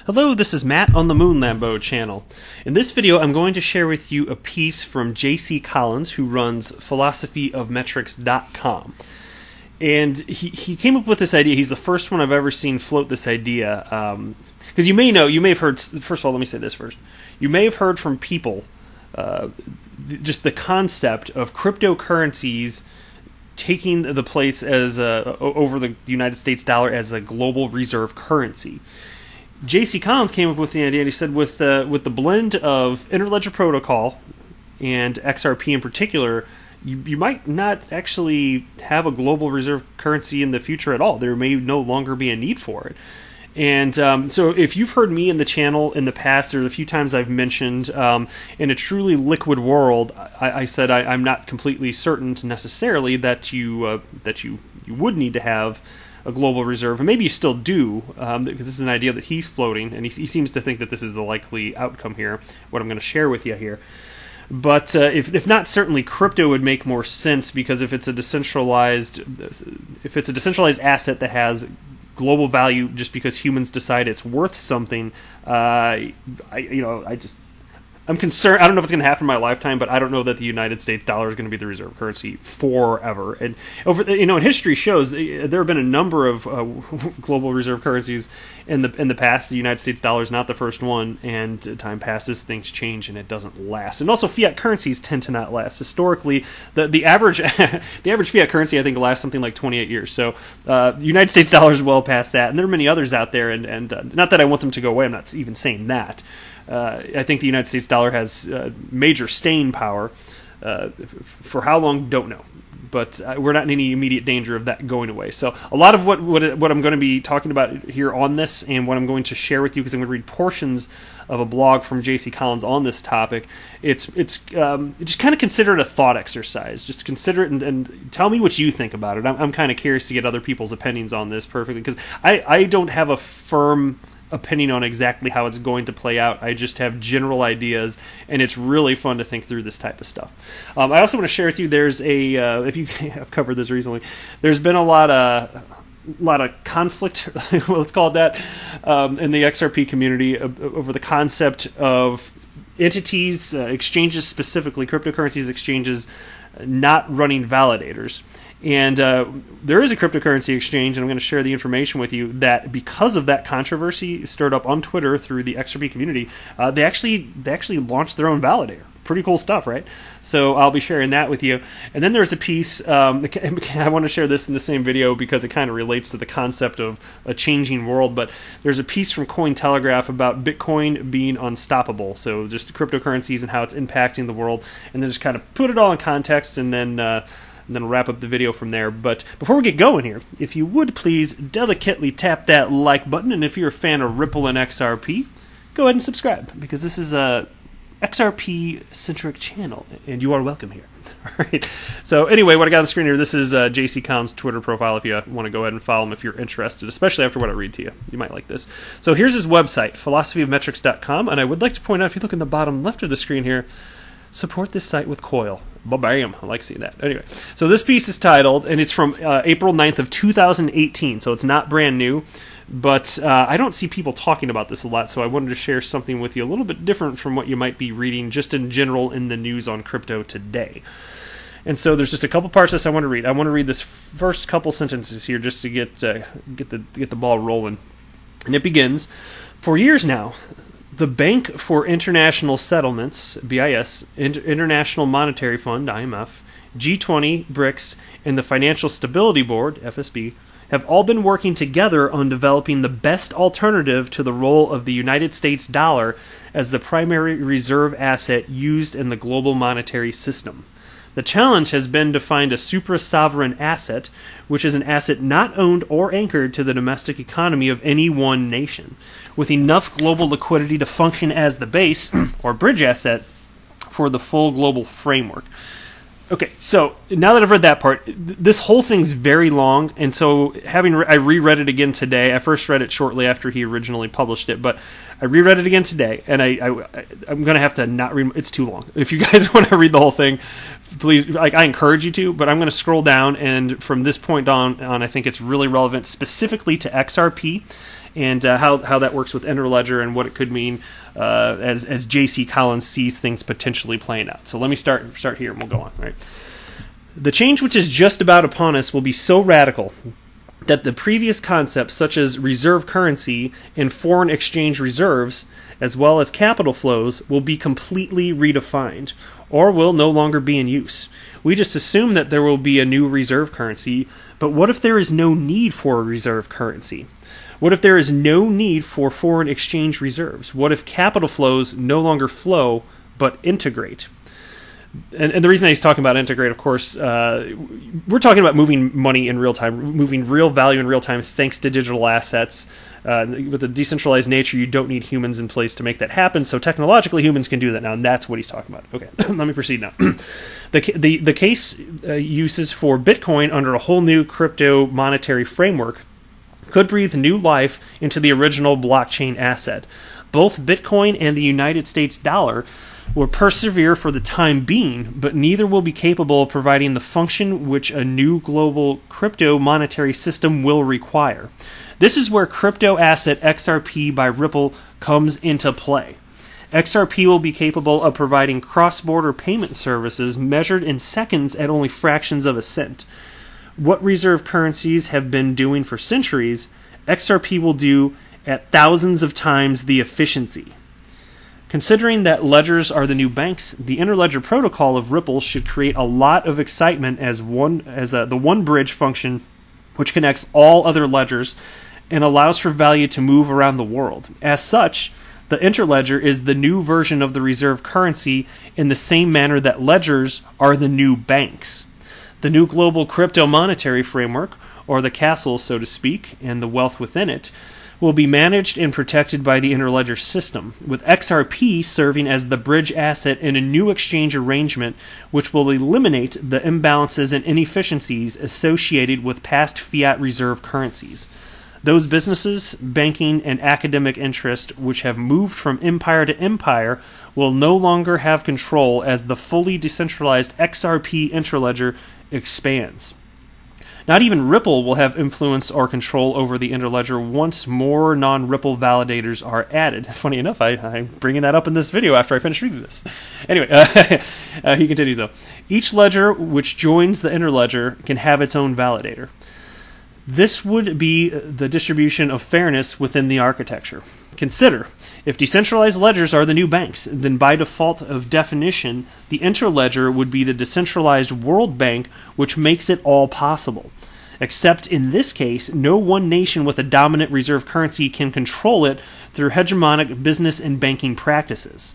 Hello, this is Matt on the Moon Lambo channel. In this video, I'm going to share with you a piece from J.C. Collins, who runs philosophyofmetrics.com. And he came up with this idea. He's the first one I've ever seen float this idea. Because you may have heard, first of all, let me say this first. You may have heard from people just the concept of cryptocurrencies taking the place as over the United States dollar as a global reserve currency. J.C. Collins came up with the idea, and he said with the blend of interledger protocol and XRP in particular, you might not actually have a global reserve currency in the future at all. There may no longer be a need for it. And so if you've heard me in the channel in the past, there's a few times I've mentioned in a truly liquid world, I said I'm not completely certain necessarily that you would need to have a global reserve, and maybe you still do, because this is an idea that he's floating, and he seems to think that this is the likely outcome here, what I'm going to share with you here. But if not, certainly crypto would make more sense, because if it's a decentralized asset that has global value just because humans decide it's worth something, I'm concerned. I don't know if it's going to happen in my lifetime, but I don't know that the United States dollar is going to be the reserve currency forever. And and history shows there have been a number of global reserve currencies in the past. The United States dollar is not the first one, and time passes, things change, and it doesn't last. And also, fiat currencies tend to not last. Historically, the average fiat currency I think lasts something like 28 years. So the United States dollar is well past that, and there are many others out there. And not that I want them to go away. I'm not even saying that. I think the United States dollar has major staying power. For how long, don't know. But we're not in any immediate danger of that going away. So a lot of what I'm going to be talking about here on this, and what I'm going to share with you, because I'm going to read portions of a blog from J.C. Collins on this topic, it's just kind of consider it a thought exercise. Just consider it and tell me what you think about it. I'm kind of curious to get other people's opinions on this perfectly, because I don't have a firm opinion on exactly how it's going to play out. I just have general ideas, and it's really fun to think through this type of stuff. I also want to share with you, there's if you have covered this recently, there's been a lot of conflict, let's call it that, in the XRP community over the concept of entities, exchanges specifically, cryptocurrencies exchanges, not running validators. And there is a cryptocurrency exchange, and I'm going to share the information with you, that because of that controversy stirred up on Twitter through the XRP community, they actually launched their own validator. Pretty cool stuff, right? So I'll be sharing that with you. And then there's a piece, I want to share this in the same video because it kind of relates to the concept of a changing world, but there's a piece from Cointelegraph about Bitcoin being unstoppable. So just cryptocurrencies and how it's impacting the world, and then just kind of put it all in context, and then we'll wrap up the video from there. But before we get going here, if you would please delicately tap that like button, and if you're a fan of Ripple and XRP, go ahead and subscribe, because this is a XRP-centric channel, and you are welcome here. All right. So anyway, what I got on the screen here, this is J.C. Collins' Twitter profile. If you want to go ahead and follow him if you're interested, especially after what I read to you. You might like this. So here's his website, philosophyofmetrics.com, and I would like to point out, if you look in the bottom left of the screen here, support this site with Coil. Bam! I like seeing that. Anyway, so this piece is titled, and it's from April 9th of 2018, so it's not brand new, but I don't see people talking about this a lot, so I wanted to share something with you a little bit different from what you might be reading just in general in the news on crypto today. And so there's just a couple parts of this I want to read. I want to read this first couple sentences here just to get the ball rolling. And it begins, "For years now, the Bank for International Settlements, BIS, International Monetary Fund, IMF, G20, BRICS, and the Financial Stability Board, FSB, have all been working together on developing the best alternative to the role of the United States dollar as the primary reserve asset used in the global monetary system. The challenge has been to find a supra-sovereign asset, which is an asset not owned or anchored to the domestic economy of any one nation, with enough global liquidity to function as the base, or bridge asset, for the full global framework." Okay, so now that I've read that part, this whole thing's very long, and so I reread it again today. I first read it shortly after he originally published it, but I reread it again today, and I'm going to have to not read. It's too long. If you guys want to read the whole thing, please, I encourage you to, but I'm going to scroll down, and from this point on, I think it's really relevant specifically to XRP and how that works with Interledger and what it could mean as J.C. Collins sees things potentially playing out. So let me start here, and we'll go on. Right. The change which is just about upon us will be so radical that the previous concepts such as reserve currency and foreign exchange reserves, as well as capital flows, will be completely redefined, or will no longer be in use. We just assume that there will be a new reserve currency, but what if there is no need for a reserve currency? What if there is no need for foreign exchange reserves? What if capital flows no longer flow, but integrate? And the reason that he's talking about integrate, of course, we're talking about moving money in real time, moving real value in real time thanks to digital assets. With the decentralized nature, you don't need humans in place to make that happen. So technologically, humans can do that now, and that's what he's talking about. Okay, let me proceed now. The case uses for Bitcoin under a whole new crypto monetary framework could breathe new life into the original blockchain asset. Both Bitcoin and the United States dollar will persevere for the time being, but neither will be capable of providing the function which a new global crypto monetary system will require. This is where crypto asset XRP by Ripple comes into play. XRP will be capable of providing cross-border payment services measured in seconds at only fractions of a cent. What reserve currencies have been doing for centuries, XRP will do at thousands of times the efficiency. Considering that ledgers are the new banks, the Interledger protocol of Ripple should create a lot of excitement as the one bridge function which connects all other ledgers and allows for value to move around the world. As such, the Interledger is the new version of the reserve currency in the same manner that ledgers are the new banks. The new global crypto monetary framework, or the castle, so to speak, and the wealth within it, will be managed and protected by the Interledger system, with XRP serving as the bridge asset in a new exchange arrangement which will eliminate the imbalances and inefficiencies associated with past fiat reserve currencies. Those businesses, banking, and academic interest which have moved from empire to empire will no longer have control as the fully decentralized XRP Interledger expands. Not even Ripple will have influence or control over the Interledger once more non-Ripple validators are added. Funny enough, I'm bringing that up in this video after I finish reading this. Anyway, he continues though. Each ledger which joins the Interledger can have its own validator. This would be the distribution of fairness within the architecture. Consider, if decentralized ledgers are the new banks, then by default of definition, the Interledger would be the decentralized world bank which makes it all possible. Except in this case, no one nation with a dominant reserve currency can control it through hegemonic business and banking practices.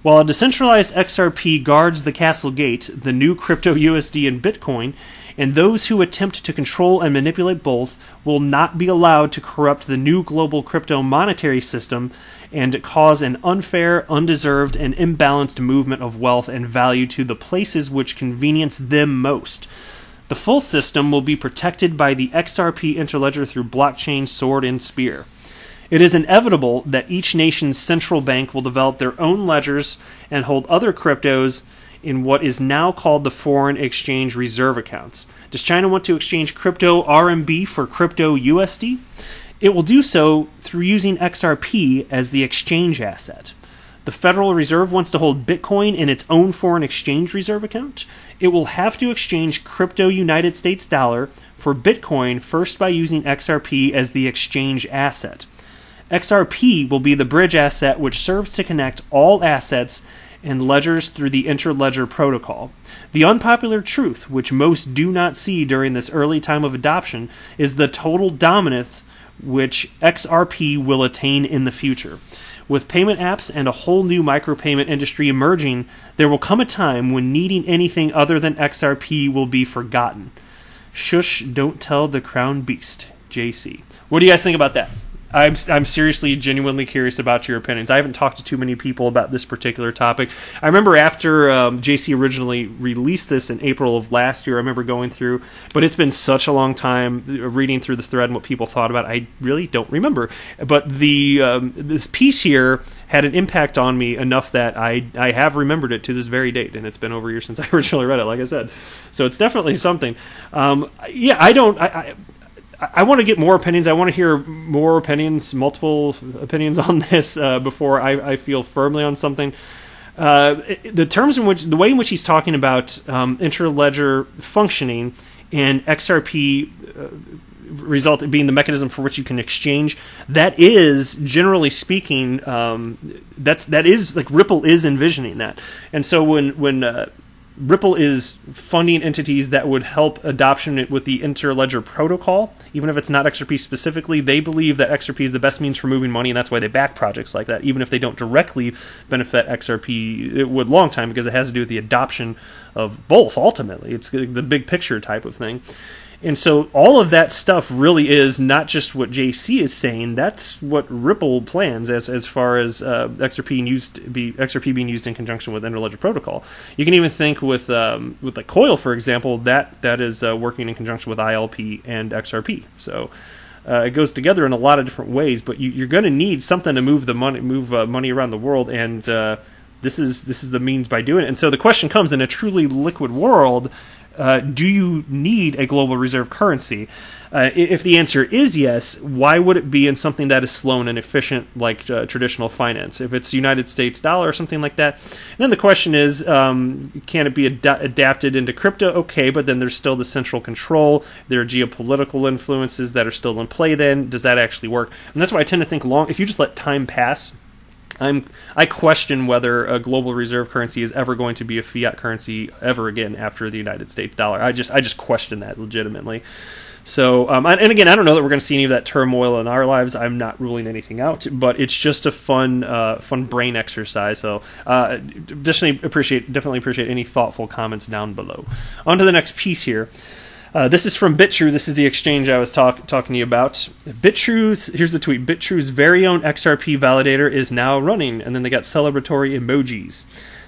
While a decentralized XRP guards the castle gate, the new crypto USD and Bitcoin, and those who attempt to control and manipulate both will not be allowed to corrupt the new global crypto monetary system and cause an unfair, undeserved, and imbalanced movement of wealth and value to the places which convenience them most. The full system will be protected by the XRP Interledger through blockchain sword and spear. It is inevitable that each nation's central bank will develop their own ledgers and hold other cryptos in what is now called the foreign exchange reserve accounts. Does China want to exchange crypto RMB for crypto USD? It will do so through using XRP as the exchange asset. The Federal Reserve wants to hold Bitcoin in its own foreign exchange reserve account. It will have to exchange crypto United States dollar for Bitcoin first by using XRP as the exchange asset. XRP will be the bridge asset which serves to connect all assets and ledgers through the Interledger protocol. The unpopular truth, which most do not see during this early time of adoption, is the total dominance which XRP will attain in the future. With payment apps and a whole new micropayment industry emerging, there will come a time when needing anything other than XRP will be forgotten. Shush, don't tell the crown beast. JC. What do you guys think about that? I'm seriously, genuinely curious about your opinions. I haven't talked to too many people about this particular topic. I remember after JC originally released this in April of last year, I remember going through, but it's been such a long time reading through the thread and what people thought about it. I really don't remember. But this piece here had an impact on me enough that I have remembered it to this very date, and it's been over a year since I originally read it, like I said. So it's definitely something. I want to get more opinions. I want to hear more opinions, multiple opinions on this before I feel firmly on something. The way in which he's talking about interledger functioning and XRP result being the mechanism for which you can exchange, that is, generally speaking, that is like Ripple is envisioning that. And so when Ripple is funding entities that would help adoption with the interledger protocol, even if it's not XRP specifically, they believe that XRP is the best means for moving money, and that's why they back projects like that, even if they don't directly benefit XRP. It would long time, because it has to do with the adoption of both, ultimately. It's the big picture type of thing. And so all of that stuff really is not just what JC is saying. That's what Ripple plans as far as XRP being used in conjunction with interledger protocol. You can even think with like Coil, for example, that is working in conjunction with ILP and XRP. So it goes together in a lot of different ways. But you're going to need something to move the money, money around the world, and this is the means by doing it. And so the question comes, in a truly liquid world, do you need a global reserve currency? If the answer is yes, why would it be in something that is slow and inefficient like traditional finance? If it's United States dollar or something like that. And then the question is, can it be adapted into crypto? Okay, but then there's still the central control. There are geopolitical influences that are still in play then. Does that actually work? And that's why I tend to think if you just let time pass, I question whether a global reserve currency is ever going to be a fiat currency ever again after the United States dollar. I just question that legitimately. So, and again, I don't know that we're going to see any of that turmoil in our lives. I'm not ruling anything out, but it's just a fun brain exercise. So, definitely appreciate any thoughtful comments down below. On to the next piece here. This is from BitTrue. This is the exchange I was talking to you about. Here's the tweet. BitTrue's very own XRP validator is now running, and then they got celebratory emojis.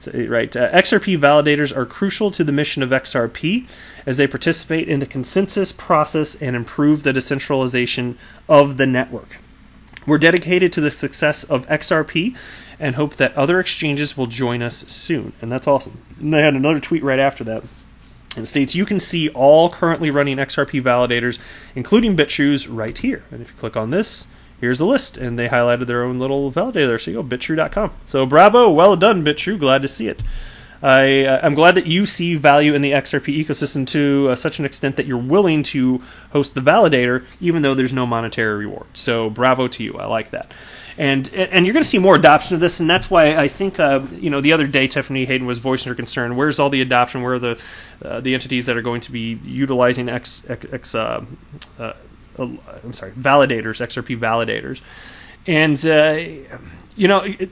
So, right, XRP validators are crucial to the mission of XRP as they participate in the consensus process and improve the decentralization of the network. We're dedicated to the success of XRP and hope that other exchanges will join us soon. And that's awesome. And they had another tweet right after that. And it states, you can see all currently running XRP validators, including BitTrue's, right here. And if you click on this, here's the list. And they highlighted their own little validator. So you go, bittrue.com. So bravo, well done, BitTrue. Glad to see it. I'm glad that you see value in the XRP ecosystem to such an extent that you're willing to host the validator, even though there's no monetary reward. So bravo to you. I like that. And you're going to see more adoption of this, and that's why I think the other day Tiffany Hayden was voicing her concern. Where's all the adoption? Where are the entities that are going to be utilizing validators, XRP validators? And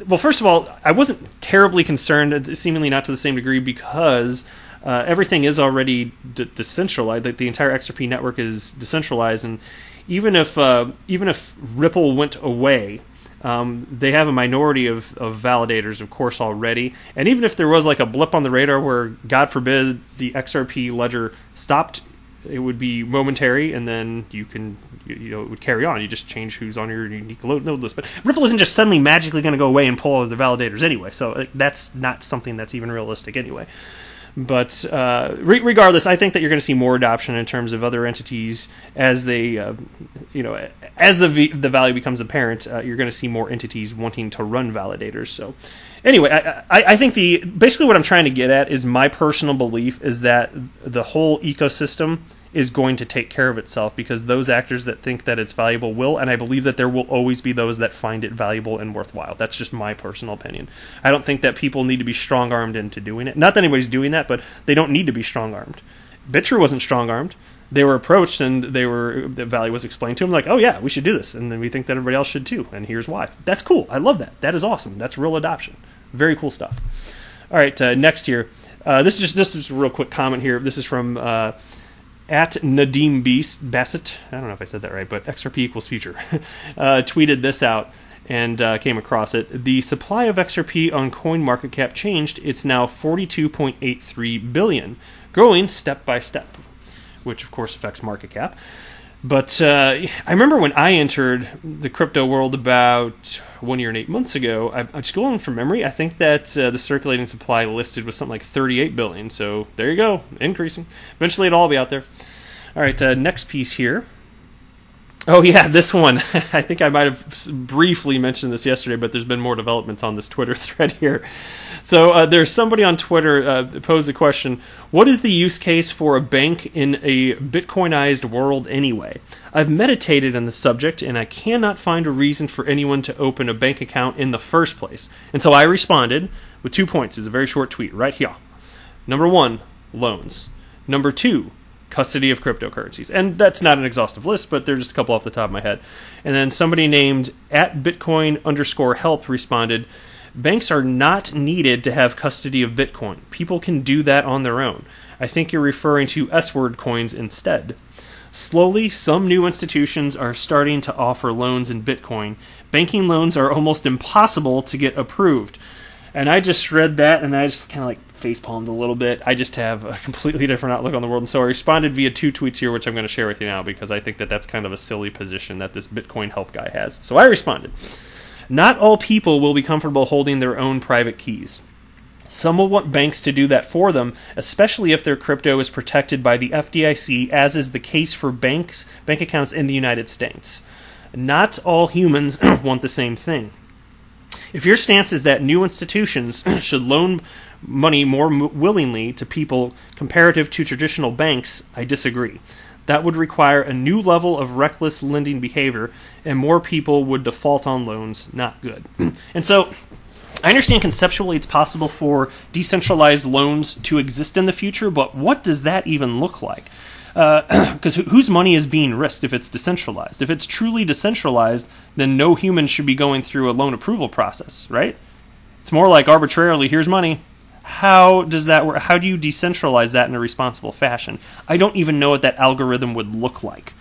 well, first of all, I wasn't terribly concerned, seemingly not to the same degree, because everything is already decentralized. Like the entire XRP network is decentralized, and even if Ripple went away, they have a minority of validators, of course, already. And even if there was like a blip on the radar where, God forbid, the XRP ledger stopped, it would be momentary, and then it would carry on. You just change who's on your unique node list. But Ripple isn't just suddenly magically going to go away and pull all the validators anyway. So that's not something that's even realistic anyway. But regardless, I think that you're going to see more adoption in terms of other entities as they, as the value becomes apparent. You're going to see more entities wanting to run validators. So, anyway, I think basically what I'm trying to get at is my personal belief is that the whole ecosystem is going to take care of itself, because those actors that think that it's valuable will, and I believe that there will always be those that find it valuable and worthwhile. That's just my personal opinion. I don't think that people need to be strong-armed into doing it. Not that anybody's doing that, but they don't need to be strong-armed. BitTrue wasn't strong-armed. They were approached, and the value was explained to them, like, oh yeah, we should do this, and then we think that everybody else should too, and here's why. That's cool. I love that. That is awesome. That's real adoption. Very cool stuff. All right, next here. This is a real quick comment here. This is from at Nadeem Bassett. I don't know if I said that right, but XRP equals future. Tweeted this out and came across it. The supply of XRP on CoinMarketCap changed. It's now 42.83 billion, growing step by step, which of course affects market cap. But I remember when I entered the crypto world about 1 year and 8 months ago, I'm just going from memory, I think that the circulating supply listed was something like 38 billion. So there you go, increasing. Eventually it'll all be out there. All right, next piece here. Oh yeah, this one. I think I might have briefly mentioned this yesterday, but there's been more developments on this Twitter thread here. So there's somebody on Twitter posed the question, what is the use case for a bank in a Bitcoinized world anyway? I've meditated on the subject, and I cannot find a reason for anyone to open a bank account in the first place. And so I responded with 2 points. It's a very short tweet right here. Number 1, loans. Number 2, custody of cryptocurrencies. And that's not an exhaustive list, but there's just a couple off the top of my head. And then somebody named @Bitcoin_help responded, banks are not needed to have custody of Bitcoin. People can do that on their own. I think you're referring to S-word coins instead. Slowly, some new institutions are starting to offer loans in Bitcoin. Banking loans are almost impossible to get approved. And I just read that, and I just kind of like facepalmed a little bit. I just have a completely different outlook on the world. And so I responded via 2 tweets here, which I'm going to share with you now, because I think that that's kind of a silly position that this Bitcoin help guy has. So I responded, not all people will be comfortable holding their own private keys. Some will want banks to do that for them, especially if their crypto is protected by the FDIC, as is the case for bank accounts in the United States. Not all humans want the same thing. If your stance is that new institutions should loan money more willingly to people comparative to traditional banks, I disagree. That would require a new level of reckless lending behavior, and more people would default on loans. Not good. And so I understand conceptually it's possible for decentralized loans to exist in the future, but what does that even look like? Because whose money is being risked if it's decentralized? If it's truly decentralized, then no human should be going through a loan approval process, right? It's more like arbitrarily, here's money. How does that work? How do you decentralize that in a responsible fashion? I don't even know what that algorithm would look like.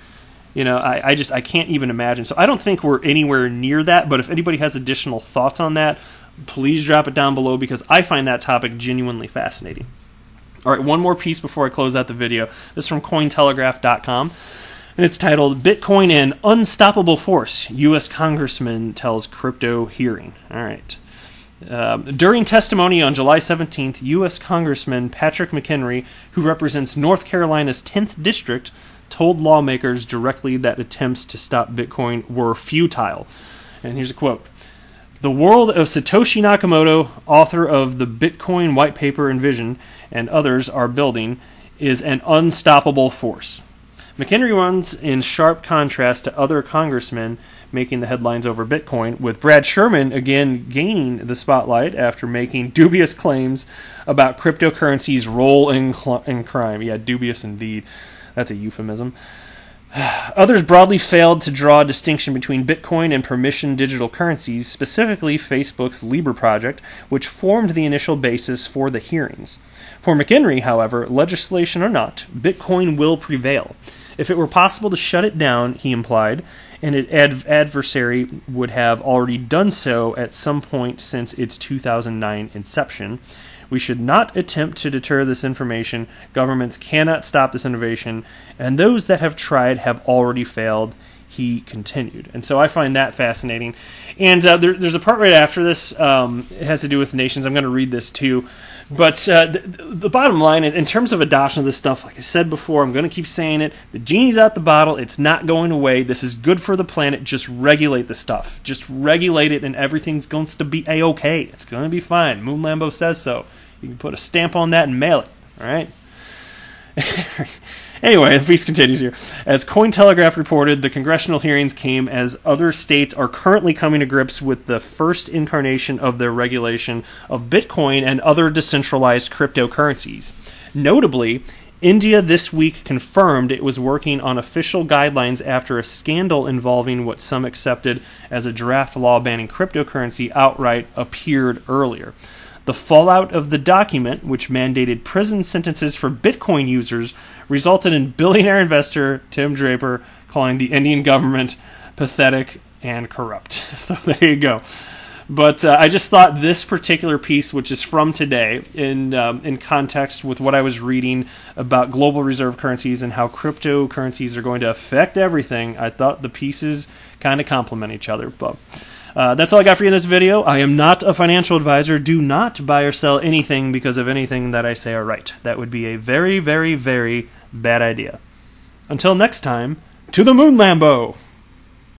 You know, I can't even imagine. So I don't think we're anywhere near that, but if anybody has additional thoughts on that, please drop it down below, because I find that topic genuinely fascinating. All right, one more piece before I close out the video. This is from Cointelegraph.com, and it's titled, Bitcoin an Unstoppable Force, U.S. Congressman Tells Crypto Hearing. All right. During testimony on July 17th, U.S. Congressman Patrick McHenry, who represents North Carolina's 10th District, told lawmakers directly that attempts to stop Bitcoin were futile. And here's a quote. The world of Satoshi Nakamoto, author of the Bitcoin white paper and vision, and others are building, is an unstoppable force. McHenry runs in sharp contrast to other congressmen making the headlines over Bitcoin, with Brad Sherman again gaining the spotlight after making dubious claims about cryptocurrency's role in crime. Yeah, dubious indeed. That's a euphemism. Others broadly failed to draw a distinction between Bitcoin and permissioned digital currencies, specifically Facebook's Libra project, which formed the initial basis for the hearings. For McHenry, however, legislation or not, Bitcoin will prevail. If it were possible to shut it down, he implied, and an adversary would have already done so at some point since its 2009 inception, we should not attempt to deter this information. Governments cannot stop this innovation, and those that have tried have already failed, he continued. And so I find that fascinating. And there's a part right after this. It has to do with nations. I'm going to read this too. But the bottom line, in terms of adoption of this stuff, like I said before, I'm going to keep saying it. The genie's out the bottle. It's not going away. This is good for the planet. Just regulate the stuff. Just regulate it, and everything's going to be A-okay. It's going to be fine. Moon Lambo says so. You can put a stamp on that and mail it. All right? Anyway, the piece continues here. As Cointelegraph reported, the congressional hearings came as other states are currently coming to grips with the first incarnation of their regulation of Bitcoin and other decentralized cryptocurrencies. Notably, India this week confirmed it was working on official guidelines after a scandal involving what some accepted as a draft law banning cryptocurrency outright appeared earlier. The fallout of the document, which mandated prison sentences for Bitcoin users, resulted in billionaire investor Tim Draper calling the Indian government pathetic and corrupt. So there you go. But I just thought this particular piece, which is from today, in context with what I was reading about global reserve currencies and how cryptocurrencies are going to affect everything, I thought the pieces kind of complement each other. But that's all I got for you in this video. I am not a financial advisor. Do not buy or sell anything because of anything that I say are right. That would be a very, very, very bad idea. Until next time, to the moon, Lambo!